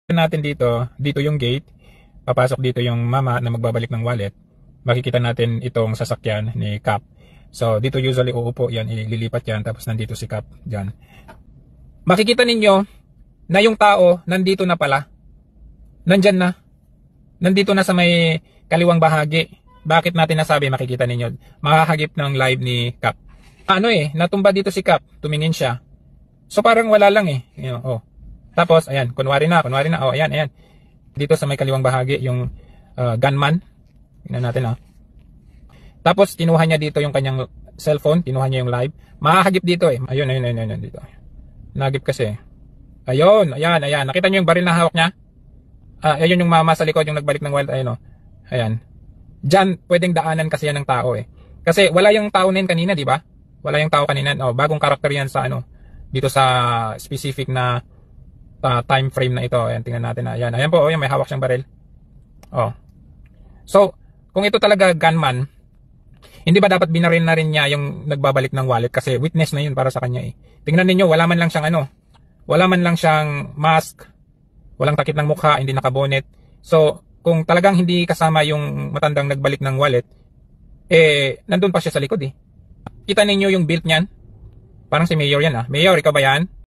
natin dito yung gate, papasok dito yung mama na magbabalik ng wallet. Makikita natin itong sasakyan ni Cap. So dito usually uupo yan, ililipat yan, tapos nandito si Cap dyan. Makikita ninyo na yung tao nandito na pala. Nandyan na. Nandito na sa may kaliwang bahagi. Bakit natin nasabi? Makikita ninyo. Makakagip ng live ni Cap. Natumba dito si Cap. Tumingin siya. So parang wala lang eh. Tapos, ayan, kunwari na. Ayan. Dito sa may kaliwang bahagi, yung gunman. Tingnan natin Tapos, kinuha niya dito yung kanyang cellphone. Kinuha niya yung live. Makakagip dito eh. Ayun, dito. Nagip kasi. Ayun. Nakita niyo yung baril na hawak niya? Ayun yung mama sa likod, yung nagbalik ng wallet. Ayan. Diyan, pwedeng daanan kasi yan ng tao eh. Kasi wala yung tao na yun kanina, di ba? Wala yung tao kanina. Bagong karakter yan sa dito sa specific na time frame na ito. Ayan, tingnan natin na. Ayan po, may hawak siyang baril. So, kung ito talaga gunman, hindi ba dapat binaril na rin niya yung nagbabalik ng wallet? Kasi witness na yun para sa kanya eh. Tingnan ninyo, wala man lang siyang mask, walang takip ng mukha, hindi nakabonet. So, kung talagang hindi kasama yung matandang nagbalik ng wallet, nandun pa siya sa likod eh. Kita ninyo yung build niyan. Parang si Mayor yan Mayor, ikaw ba yan?